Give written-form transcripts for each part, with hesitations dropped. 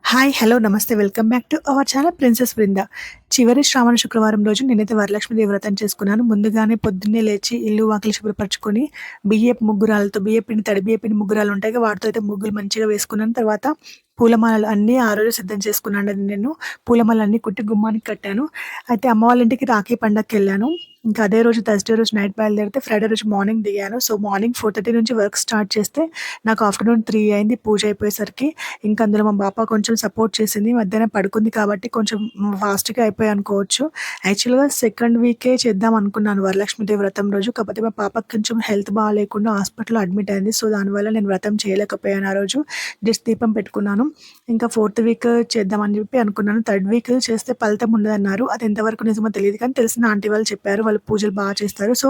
Hi! Hello! నమస్తే. Welcome back to our channel princess Brinda. చివరి శ్రావణ శుక్రవారం రోజు నేనైతే వరలక్ష్మీదేవి వ్రతం చేసుకున్నాను. ముందుగానే పొద్దున్నే లేచి ఇల్లు, వాకిలి శుభ్రపరచుకొని బియ్యపు పిండి, తడి బియ్యపు పిండి ముగ్గురాలు ఉంటాయి కదా! వాటితో అయితే ముగ్గులు మంచిగా వేసుకున్నాను. తర్వాత పూలమాలలు అన్నీ ఆ రోజు సిద్ధం చేసుకున్నానండి నేను. పూలమాలన్నీ కుట్టి గుమ్మానికి కట్టాను. అయితే అమ్మ వాళ్ళ ఇంటికి రాఖీ పండగకెళ్ళాను. ఇంకా అదే రోజు థర్స్‌డే రోజు నైట్ బయలుదేరితే ఫ్రైడే రోజు మార్నింగ్ దిగాను. సో, మార్నింగ్ 4:30 నుంచి వర్క్ స్టార్ట్ చేస్తే నాకు ఆఫ్టర్‌నూన్ 3 అయింది పూజ అయిపోయేసరికి. ఇంకా అందులో మా పాప కొంచెం సపోర్ట్ చేసింది. మధ్యాహ్నం పడుకుంది కాబట్టి కొంచెం ఫాస్ట్‌గా అయిపోయాయి అనుకోవచ్చు. యాక్చువల్‌గా సెకండ్ వీకే చేద్దాం అనుకున్నాను వరలక్ష్మీదేవి వ్రతం రోజు. కాకపోతే మా పాపకి కొంచెం హెల్త్ బాలేకుండా హాస్పిటల్‌లో అడ్మిట్ అయింది. సో, దానివల్ల నేను వ్రతం చేయలేకపోయాను ఆ రోజు. జస్ట్ దీపం పెట్టుకున్నాను. ఇంకా ఫోర్త్ వీక్ చేద్దామని చెప్పి అనుకున్నాను. థర్డ్ వీక్ చేస్తే ఫలితం ఉండదన్నారు. అది ఎంతవరకు నిజమో తెలీదు కానీ తెలిసిన ఆంటీ వాళ్ళు చెప్పారు. వాళ్ళు పూజలు బాగా చేస్తారు. సో,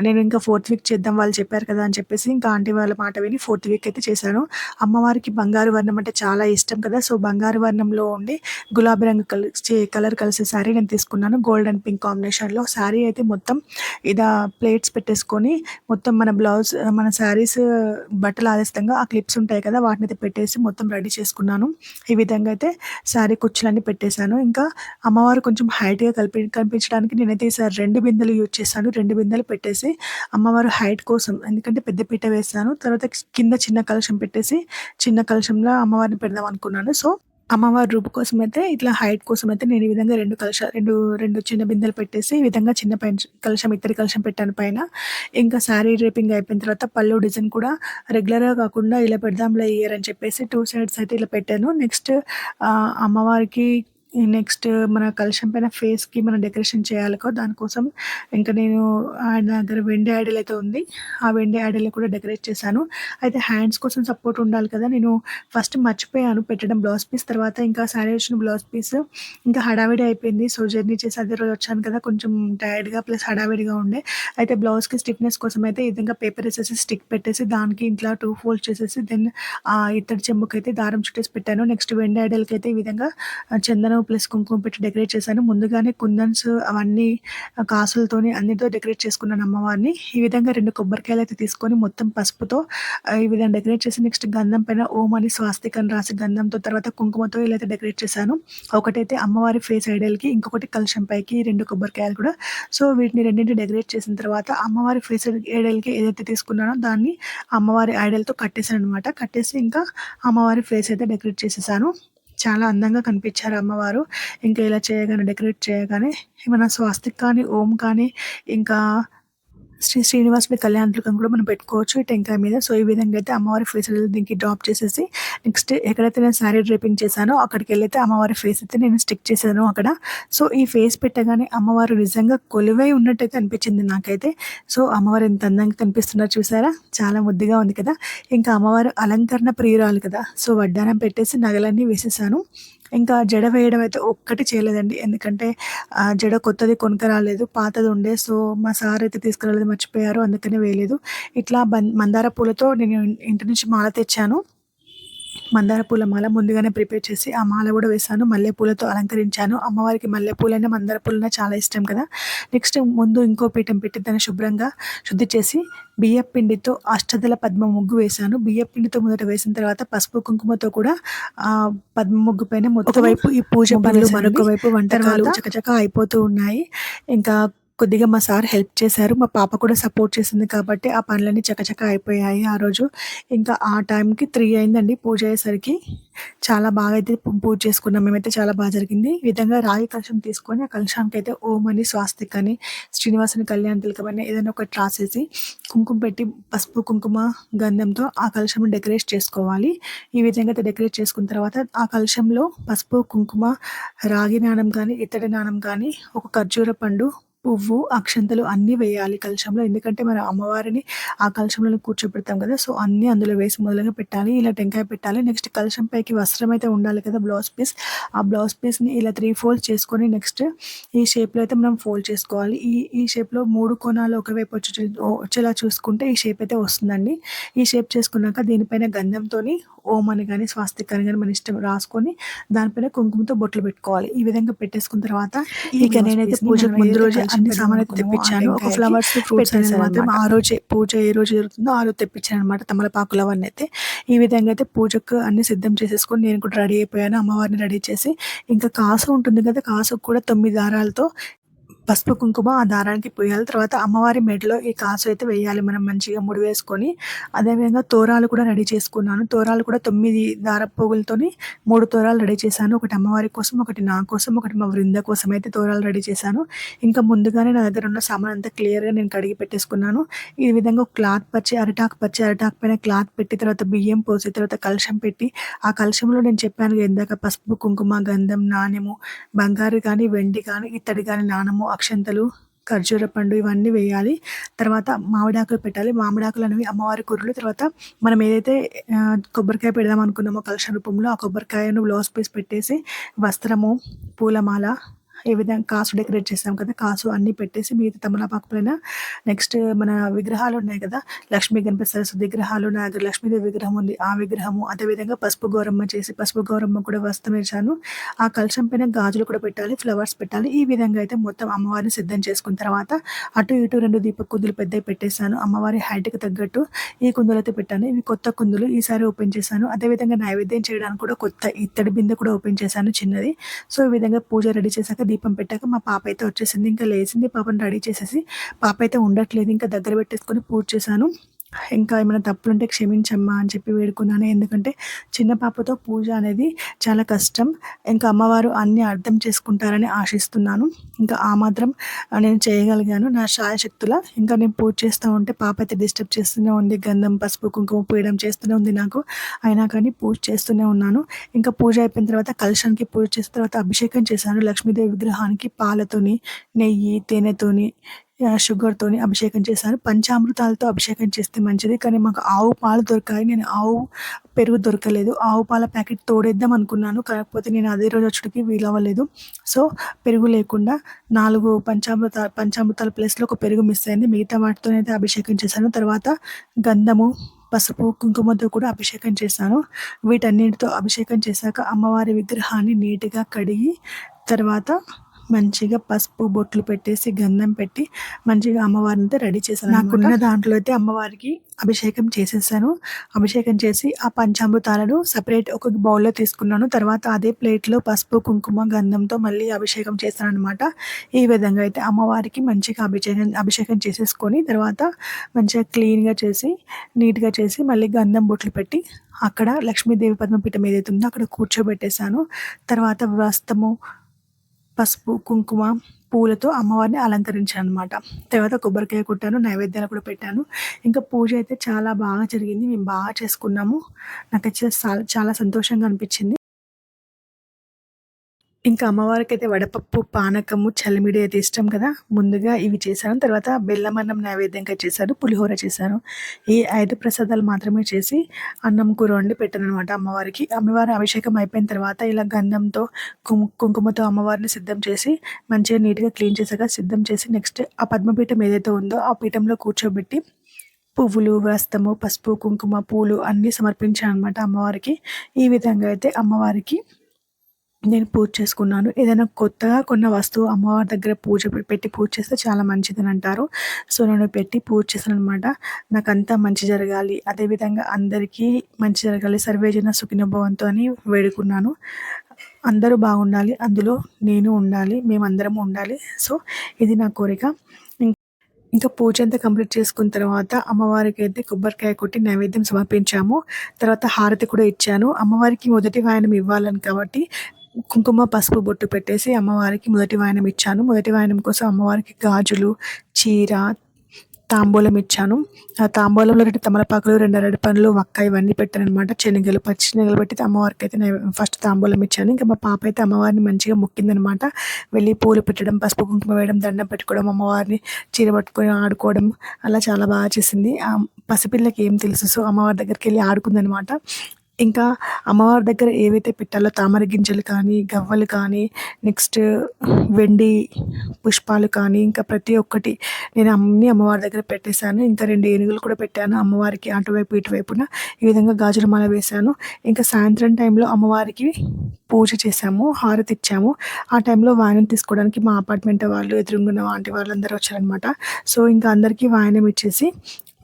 నేను ఇంకా ఫోర్త్ వీక్ చేద్దాం వాళ్ళు చెప్పారు కదా అని చెప్పేసి ఇంకా ఆంటీ వాళ్ళ మాట విని ఫోర్త్ వీక్ అయితే చేశాను. అమ్మవారికి బంగారు వర్ణం అంటే చాలా ఇష్టం కదా! సో, బంగారు వర్ణంలో ఉండి గులాబీ రంగు కలర్ కలిసే శారీ నేను తీసుకున్నాను. గోల్డ్ అండ్ పింక్ కాంబినేషన్‌లో. శారీ అయితే మొత్తం ప్లేట్స్ పెట్టేసుకొని మొత్తం మన శారీస్ బట్టలు ఆరేస్తంగా ఆ క్లిప్స్ ఉంటాయి కదా! వాటినైతే పెట్టేసి మొత్తం రెడీ చేసుకున్నాను. ఈ విధంగా అయితే శారీ కుచ్చులన్నీ పెట్టేశాను. ఇంకా అమ్మవారు కొంచెం హైట్‌గా కనిపించడానికి నేనైతే ఈసారి 2 బిందెలు యూజ్ చేశాను. 2 బిందెలు పెట్టేసి అమ్మవారు హైట్ కోసం ఎందుకంటే పెద్ద పీట వేశాను. తర్వాత కింద చిన్న కలశం పెట్టేసి చిన్న కలశంలో అమ్మవారిని పెడదాం అనుకున్నాను. సో, అమ్మవారి రూపు కోసమైతే ఇట్లా హైట్ కోసమైతే నేను ఈ విధంగా 2 చిన్న బిందెలు పెట్టేసి ఈ విధంగా చిన్న కలశం ఇత్తడి కలశం పెట్టాను పైన. ఇంకా శారీ డ్రేపింగ్ అయిపోయిన తర్వాత పళ్ళు డిజైన్ కూడా రెగ్యులర్‌గా కాకుండా ఇలా పెడదాంలే ఈ ఇయర్ అని చెప్పేసి 2 సైడ్స్ అయితే ఇలా పెట్టాను. అమ్మవారికి నెక్స్ట్ మన కలశం పైన ఫేస్‌కి మనం డెకరేషన్ చేయాలి కదా! దానికోసం ఇంకా నేను నా దగ్గర వెండి ఐడల్ అయితే ఉంది. ఆ వెండి ఐడల్‌ని కూడా డెకరేట్ చేశాను. అయితే హ్యాండ్స్ కోసం సపోర్ట్ ఉండాలి కదా! నేను ఫస్ట్ మర్చిపోయాను పెట్టడం బ్లౌజ్ పీస్. తర్వాత ఇంకా శారీ వచ్చిన బ్లౌజ్ పీస్ ఇంకా హడావిడి అయిపోయింది. సో, జర్నీ చేసి అదే రోజు వచ్చాను కదా! కొంచెం టైర్డ్‌గా ప్లస్ హడావిడిగా ఉండే. అయితే బ్లౌజ్‌కి స్టిఫ్‌నెస్ కోసం అయితే ఈ విధంగా పేపర్ ఏసేసి స్టిక్ పెట్టేసి దానికి ఇట్లా 2 ఫోల్డ్స్ చేసేసి దెన్ ఇత్తడి చెంబుకైతే దారం చుట్టేసి పెట్టాను. నెక్స్ట్ వెండి ఐడల్‌కైతే ఈ విధంగా చందనం ప్లస్ కుంకుమ పెట్టి డెకరేట్ చేశాను. ముందుగానే కుందన్స్ అవన్నీ కాసులతోని అన్నిటితో డెకరేట్ చేసుకున్నాను అమ్మవారిని. ఈ విధంగా 2 కొబ్బరికాయలైతే తీసుకొని మొత్తం పసుపుతో ఈ విధంగా డెకరేట్ చేసి నెక్స్ట్ గంధం పైన ఓం అని స్వాస్తిక్ అని రాసి గంధంతో తర్వాత కుంకుమతో ఇలా అయితే డెకరేట్ చేశాను. ఒకటైతే అమ్మవారి ఫేస్ ఐడల్‌కి, ఇంకొకటి కలశం పైకి 2 కొబ్బరికాయలు కూడా. సో, వీటిని రెండింటిని డెకరేట్ చేసిన తర్వాత అమ్మవారి ఫేస్ ఐడల్‌కి ఏదైతే తీసుకున్నానో దాన్ని అమ్మవారి ఐడల్‌తో కట్టేసాననమాట. కట్టేసి ఇంకా అమ్మవారి ఫేస్ అయితే డెకరేట్ చేసేసాను. చాలా అందంగా కనిపించారు అమ్మవారు. ఇంకా ఇలా డెకరేట్ చేయగానే ఏమైనా స్వాస్తిక్ కానీ, ఓం కానీ ఇంకా శ్రీనివాసుడి కళ్యాణదుర్గం కూడా మనం పెట్టుకోవచ్చు ఈ టెంకాయ మీద. సో, ఈ విధంగా అయితే అమ్మవారి ఫేస్ దీనికి డ్రాప్ చేసేసి నెక్స్ట్ ఎక్కడైతే నేను శారీ డ్రేపింగ్ చేశానో అక్కడికెళ్ళైతే అమ్మవారి ఫేస్ అయితే నేను స్టిక్ చేశాను అక్కడ. సో, ఈ ఫేస్ పెట్టగానే అమ్మవారు నిజంగా కొలువై ఉన్నట్టయితే అనిపించింది నాకైతే. సో, అమ్మవారు ఎంత అందంగా కనిపిస్తున్నారో చూసారా? చాలా ముద్దుగా ఉంది కదా! ఇంకా అమ్మవారు అలంకరణ ప్రియురాలు కదా! సో, వడ్డానం పెట్టేసి నగలన్నీ వేసేసాను. ఇంకా జడ వేయడం అయితే ఒక్కటి చేయలేదండి. ఎందుకంటే జడ కొత్తది కొనుక్కరాలేదు. పాతది ఉండే. సో, మా సార్ అయితే తీసుకురాలేదు మర్చిపోయారు. అందుకనే వేయలేదు. ఇట్లా మందార పూలతో నేను ఇంటి నుంచి మాల తెచ్చాను. మందార పూల మాల ముందుగానే ప్రిపేర్ చేసి ఆ మాల కూడా వేశాను. మల్లెపూలతో అలంకరించాను. అమ్మవారికి మల్లెపూలైనా, మందార పూలైనా చాలా ఇష్టం కదా! నెక్స్ట్ ముందు ఇంకో పీఠం పెట్టి దాన్ని శుభ్రంగా శుద్ధి చేసి బియ్యపు పిండితో అష్టదళ పద్మ ముగ్గు వేశాను. బియ్యపు పిండితో మొదట వేసిన తర్వాత పసుపు, కుంకుమతో కూడా పద్మ ముగ్గు పైన ఒకవైపు ఈ పూజ పనులు, మరొక వైపు వంటకాలు చకచకా అయిపోతూ ఉన్నాయి. ఇంకా కొద్దిగా మా సార్ హెల్ప్ చేశారు. మా పాప కూడా సపోర్ట్ చేసింది కాబట్టి ఆ పనులన్నీ చకచకా అయిపోయాయి ఆ రోజు. ఇంకా ఆ టైంకి 3 అయిందండి పూజ అయ్యేసరికి. చాలా బాగా అయితే పూజ చేసుకున్నాం. మేమైతే చాలా బాగా జరిగింది. ఈ విధంగా రాగి కలశం తీసుకొని ఆ కలశానికైతే ఓం అని, స్వాస్తిక్ అని, శ్రీనివాసుని కళ్యాణ తిలకం అని ఏదైనా ఒకటి రాసేసి కుంకుమ పెట్టి పసుపు, కుంకుమ, గంధంతో ఆ కలశంని డెకరేట్ చేసుకోవాలి. ఈ విధంగా అయితే డెకరేట్ చేసుకున్న తర్వాత ఆ కలశంలో పసుపు, కుంకుమ, రాగి నాణెం కానీ, ఇత్తడి నాణెం కానీ, ఒక ఖర్జూర పండు, పువ్వు, అక్షంతలు అన్నీ వేయాలి కలశంలో. ఎందుకంటే మనం అమ్మవారిని ఆ కలశంలోనే కూర్చోబెడతాం కదా! సో, అన్నీ అందులో వేసి మొదలుగా పెట్టాలి. ఇలా టెంకాయ పెట్టాలి. నెక్స్ట్ కలశం పైకి వస్త్రం అయితే ఉండాలి కదా! Blouse piece. ఆ బ్లౌజ్ పీస్‌ని ఇలా 3 ఫోల్డ్స్ చేసుకొని నెక్స్ట్ ఈ షేప్‌లో అయితే మనం ఫోల్డ్ చేసుకోవాలి. ఈ షేప్‌లో 3 కోణాలు ఒకవైపు వచ్చేలా చూసుకుంటే ఈ షేప్ అయితే వస్తుందండి. ఈ షేప్ చేసుకున్నాక దీనిపైన గంధంతోని ఓం అని గాని, స్వాస్తిక్ అని గాని మన ఇష్టం రాసుకొని దానిపైన కుంకుమతో బొట్లు పెట్టుకోవాలి. ఈ విధంగా పెట్టేసుకున్న తర్వాత ఇక నేనైతే పూజకు ముందు రోజే అన్ని సామాన్ అయితే తెప్పించాను. ఒక ఫ్లవర్స్, ఫ్రూట్స్ అనేది మాత్రం ఆ రోజే పూజ ఏ రోజు జరుగుతుందో ఆ రోజు తెప్పించాను అనమాట. తమలపాకులు అవన్నీ అయితే ఈ విధంగా అయితే పూజకు అన్ని సిద్ధం చేసేసుకొని నేను కూడా రెడీ అయిపోయాను. అమ్మవారిని రెడీ చేసి ఇంకా కాసు ఉంటుంది కదా, కాసుకు కూడా 9 దారాలతో పసుపు కుంకుమ ఆ దారానికి పూయాలి. తర్వాత అమ్మవారి మెడలో ఈ కాసు అయితే వేయాలి మనం మంచిగా ముడి వేసుకొని. అదేవిధంగా తోరాలు కూడా రెడీ చేసుకున్నాను. తోరాలు కూడా 9 దారపు పోగులతోని 3 తోరాలు రెడీ చేశాను. ఒకటి అమ్మవారి కోసం, ఒకటి నా కోసం, ఒకటి మా వృంద కోసం అయితే తోరాలు రెడీ చేశాను. ఇంకా ముందుగానే నా దగ్గర ఉన్న సామాన్ అంతా క్లియర్గా నేను కడిగి పెట్టేసుకున్నాను. ఈ విధంగా ఒక క్లాత్ అరిటాకు పైన క్లాత్ పెట్టి తర్వాత బియ్యం పోసి తర్వాత కలశం పెట్టి ఆ కలశంలో నేను చెప్పాను ఇందాక పసుపు కుంకుమ గంధం నాణెము బంగారు కానీ వెండి కానీ ఇత్తడి కానీ నాణము అక్షంతలు ఖర్జూర పండు ఇవన్నీ వేయాలి. తర్వాత మామిడాకులు పెట్టాలి. మామిడాకులు అనేవి అమ్మవారి కుర్రలు. తర్వాత మనం ఏదైతే కొబ్బరికాయ పెడదాం అనుకున్నామో కలశ రూపంలో ఆ కొబ్బరికాయను బ్లౌజ్ పీస్ పెట్టేసి వస్త్రము పూలమాల ఈ విధంగా కాసు డెకరేట్ చేసాం కదా, కాసు అన్నీ పెట్టేసి మిగతా తమలపాకు పైన నెక్స్ట్ మన విగ్రహాలు ఉన్నాయి కదా, లక్ష్మీ గణపతి సరస్వతి విగ్రహాలు, నా దగ్గర లక్ష్మీదేవి విగ్రహం ఉంది ఆ విగ్రహము, అదేవిధంగా పసుపు గౌరమ్మ చేసి పసుపు గౌరమ్మ కూడా వస్త్రం వేశాను. ఆ కలశం పైన గాజులు కూడా పెట్టాలి, ఫ్లవర్స్ పెట్టాలి. ఈ విధంగా అయితే మొత్తం అమ్మవారిని సిద్ధం చేసుకున్న తర్వాత అటు ఇటు 2 దీప కుందులు పెద్దవి పెట్టేశాను. అమ్మవారి హైట్కి తగ్గట్టు ఈ కుందులు అయితే పెట్టాను. ఇవి కొత్త కుందులు ఈసారి ఓపెన్ చేశాను. అదేవిధంగా నైవేద్యం చేయడానికి కూడా కొత్త ఇత్తడి బిందె కూడా ఓపెన్ చేశాను చిన్నది. సో ఈ విధంగా పూజ రెడీ చేశాక దీపం పెట్టాక మా పాప అయితే వచ్చేసింది. ఇంకా లేచింది, పాపను రెడీ చేసేసి పాప అయితే ఉండట్లేదు ఇంకా దగ్గర పెట్టేసుకొని పూజ చేశాను. ఇంకా ఏమైనా తప్పులుంటే క్షమించమ్మా అని చెప్పి వేడుకున్నాను. ఎందుకంటే చిన్న పాపతో పూజ అనేది చాలా కష్టం. ఇంకా అమ్మవారు అన్నీ అర్థం చేసుకుంటారని ఆశిస్తున్నాను. ఇంకా ఆ మాత్రం నేను చేయగలిగాను నా శాయశక్తులా. ఇంకా నేను పూజ చేస్తూ ఉంటే పాప అయితే డిస్టర్బ్ చేస్తూనే ఉంది. గంధం పసుపు కుంకుమ పూయడం చేస్తూనే ఉంది నాకు. అయినా కానీ పూజ చేస్తూనే ఉన్నాను. ఇంకా పూజ అయిపోయిన తర్వాత కలశానికి పూజ చేసిన తర్వాత అభిషేకం చేశాను. లక్ష్మీదేవి విగ్రహానికి పాలతోని నెయ్యి తేనెతోని షుగర్తోని అభిషేకం చేశాను. పంచామృతాలతో అభిషేకం చేస్తే మంచిది. కానీ మాకు ఆవు పాలు దొరికాయి. నేను ఆవు పెరుగు దొరకలేదు. ఆవు పాల ప్యాకెట్ తోడేద్దాం అనుకున్నాను. కాకపోతే నేను అదే రోజు వచ్చుడికి వీలవ్వలేదు. సో పెరుగు లేకుండా 4 పంచామృతాల ప్లేస్లో ఒక పెరుగు మిస్ అయింది. మిగతా వాటితోనైతే అభిషేకం చేశాను. తర్వాత గంధము పసుపు కుంకుమతో కూడా అభిషేకం చేశాను. వీటన్నిటితో అభిషేకం చేశాక అమ్మవారి విగ్రహాన్ని నీట్గా కడిగి తర్వాత మంచిగా పసుపు బొట్లు పెట్టేసి గంధం పెట్టి మంచిగా అమ్మవారిని అయితే రెడీ చేశాను. నాకున్న దాంట్లో అయితే అమ్మవారికి అభిషేకం చేసేసాను. అభిషేకం చేసి ఆ పంచామృతాలను సపరేట్ ఒక బౌల్లో తీసుకున్నాను. తర్వాత అదే ప్లేట్లో పసుపు కుంకుమ గంధంతో మళ్ళీ అభిషేకం చేశాను అనమాట. ఈ విధంగా అయితే అమ్మవారికి మంచిగా అభిషేకం చేసేసుకొని తర్వాత మంచిగా క్లీన్గా చేసి నీట్గా చేసి మళ్ళీ గంధం బొట్లు పెట్టి అక్కడ లక్ష్మీదేవి పద్మపీఠం ఏదైతే ఉందో అక్కడ కూర్చోబెట్టేశాను. తర్వాత వస్త్రము పసుపు కుంకుమ పూలతో అమ్మవారిని అలంకరించాను అనమాట. తర్వాత కొబ్బరికాయ కొట్టాను, నైవేద్యాలు కూడా పెట్టాను. ఇంకా పూజ అయితే చాలా బాగా జరిగింది. మేము బాగా చేసుకున్నాము. నాకైతే చాలా సంతోషంగా అనిపించింది. ఇంకా అమ్మవారికైతే వడపప్పు, పానకము, చలిమిడి అయితే ఇష్టం కదా. ముందుగా ఇవి చేశాను. తర్వాత బెల్లం అన్నం నైవేద్యంగా చేశాను, పులిహోర చేశాను. ఈ 5 ప్రసాదాలు మాత్రమే చేసి అన్నం కూర వండి పెట్టాను అనమాట అమ్మవారికి. అమ్మవారి అభిషేకం అయిపోయిన తర్వాత ఇలా గంధంతో కుంకుమతో అమ్మవారిని సిద్ధం చేసి మంచిగా నీట్గా క్లీన్ చేసాక సిద్ధం చేసి నెక్స్ట్ ఆ పద్మపీఠం ఏదైతే ఉందో ఆ పీఠంలో కూర్చోబెట్టి పువ్వులు వస్త్రము పసుపు కుంకుమ పూలు అన్నీ సమర్పించాను అనమాట అమ్మవారికి. ఈ విధంగా అయితే అమ్మవారికి నేను పూజ చేసుకున్నాను. ఏదైనా కొత్తగా కొన్న వస్తువు అమ్మవారి దగ్గర పెట్టి పూజ చేస్తే చాలా మంచిదని అంటారు. సో నేను పెట్టి పూజ చేశాను అనమాట. నాకంతా మంచి జరగాలి, అదేవిధంగా అందరికీ మంచి జరగాలి, సర్వేజన సుఖినో భవంతు అని వేడుకున్నాను. అందరూ బాగుండాలి, అందులో నేను ఉండాలి, మేమందరం ఉండాలి. సో ఇది నా కోరిక. ఇంకా పూజ అంతా కంప్లీట్ చేసుకున్న తర్వాత అమ్మవారికి అయితే కొబ్బరికాయ కొట్టి నైవేద్యం సమర్పించాము. తర్వాత హారతి కూడా ఇచ్చాను. అమ్మవారికి మొదటి వాయనం ఇవ్వాలని కాబట్టి కుంకుమ పసుపు బొట్టు పెట్టేసి అమ్మవారికి మొదటి వాయనం ఇచ్చాను. మొదటి వాయనం కోసం అమ్మవారికి గాజులు, చీర, తాంబూలం ఇచ్చాను. ఆ తాంబూలంలో 2 తమలపాకులు, 2 అరటి పండ్లు, వక్క ఇవన్నీ పెట్టాను అనమాట. శనగలు, పచ్చి శనగలు పెట్టి అమ్మవారికి అయితే ఫస్ట్ తాంబూలం ఇచ్చాను. ఇంకా మా పాప అయితే అమ్మవారిని మంచిగా మొక్కిందనమాట. వెళ్ళి పూలు పెట్టడం, పసుపు కుంకుమ వేయడం, దండం పెట్టుకోవడం, అమ్మవారిని చీర పట్టుకొని ఆడుకోవడం అలా చాలా బాగా చేసింది. పసిపిల్లకి ఏం తెలుసు, సో అమ్మవారి దగ్గరికి వెళ్ళి ఆడుకుందనమాట. ఇంకా అమ్మవారి దగ్గర ఏవైతే పెట్టాలో తామర గింజలు కానీ, గవ్వలు కానీ, నెక్స్ట్ వెండి పుష్పాలు కానీ, ఇంకా ప్రతి ఒక్కటి నేను అన్నీ అమ్మవారి దగ్గర పెట్టేశాను. ఇంకా 2 ఏనుగులు కూడా పెట్టాను అమ్మవారికి అటువైపు, ఇటువైపున. ఈ విధంగా గాజుల మాల వేశాను. ఇంకా సాయంత్రం టైంలో అమ్మవారికి పూజ చేశాము, హారతిచ్చాము. ఆ టైంలో వాయనం తీసుకోవడానికి మా అపార్ట్మెంట్ వాళ్ళు, ఎదురుగున్న ఆంటీ వాళ్ళందరూ వచ్చారనమాట. సో, ఇంకా అందరికీ వాయనం ఇచ్చేసి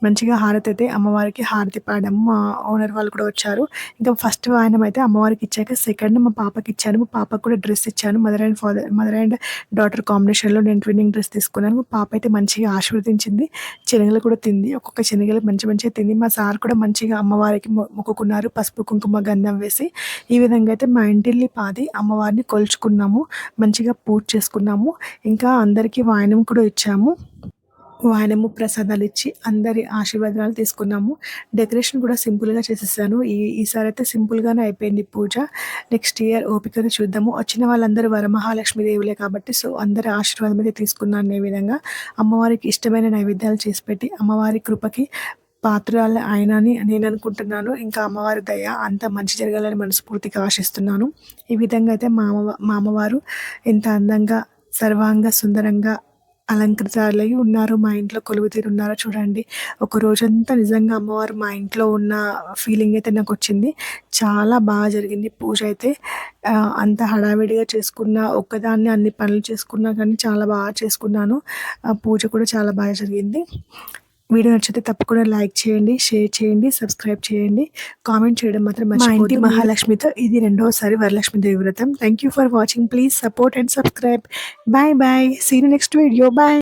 మంచిగా హారతయితే అమ్మవారికి హారతి పాడాము. మా ఓనర్ వాళ్ళు కూడా వచ్చారు. ఇంకా ఫస్ట్ వాయనం అయితే అమ్మవారికి ఇచ్చాక సెకండ్ మా పాపకిచ్చాను. మా పాపకు కూడా డ్రెస్ ఇచ్చాను. మదర్ అండ్ డాటర్ కాంబినేషన్‌లో నేను ట్విన్నింగ్ డ్రెస్ తీసుకున్నాను. మా పాప అయితే మంచిగా ఆశీర్వదించింది. శనగలు కూడా తింది. ఒక్కొక్క శనగలు మంచిగా తింది. మా సార్ కూడా మంచిగా అమ్మవారికి మొక్కుకున్నారు. పసుపు, కుంకుమ, గంధం వేసి. ఈ విధంగా అయితే మా ఇంటిల్లిపాది అమ్మవారిని కొలుచుకున్నాము. మంచిగా పూజ చేసుకున్నాము. ఇంకా అందరికీ వాయనం కూడా ఇచ్చాము. వాయనము ప్రసాదాలు ఇచ్చి అందరి ఆశీర్వాదాలు తీసుకున్నాము. డెకరేషన్ కూడా సింపుల్‌గా చేసేసాను. ఈసారి అయితే సింపుల్‌గానే అయిపోయింది పూజ. నెక్స్ట్ ఇయర్ ఓపికగా చూద్దాము. వచ్చిన వాళ్ళందరూ వరమహాలక్ష్మి దేవులే కాబట్టి సో, అందరి ఆశీర్వాదం అయితే తీసుకున్నాను. ఈ విధంగా అమ్మవారికి ఇష్టమైన నైవేద్యాలు చేసి పెట్టి అమ్మవారి కృపకి పాత్రురాలు అయినని నేను అనుకుంటున్నాను. ఇంకా అమ్మవారి దయ అంతా మంచి జరగాలని మనస్ఫూర్తిగా ఆశిస్తున్నాను. ఈ విధంగా అయితే మా అమ్మవారు ఎంత అందంగా, సర్వాంగ సుందరంగా అలంకృతాలై ఉన్నారు. మా ఇంట్లో కొలువుతీరున్నారో చూడండి. ఒక రోజంతా నిజంగా అమ్మవారు మా ఇంట్లో ఉన్న ఫీలింగ్ అయితే నాకొచ్చింది. చాలా బాగా జరిగింది పూజ అయితే. అంత హడావిడిగా చేసుకున్నా, ఒక్కదాన్నే అన్ని పనులు చేసుకున్నా కానీ చాలా బాగా చేసుకున్నాను. పూజ కూడా చాలా బాగా జరిగింది. వీడియో నచ్చితే తప్పకుండా లైక్ చేయండి, షేర్ చేయండి, సబ్స్క్రైబ్ చేయండి. కామెంట్ చేయడం మాత్రం మర్చిపోవద్దు. మా ఇంటి మహాలక్ష్మితో ఇది రెండోసారి వరలక్ష్మీదేవి వ్రతం. Thank you for watching. Please support and subscribe. Bye bye. See you next video. Bye.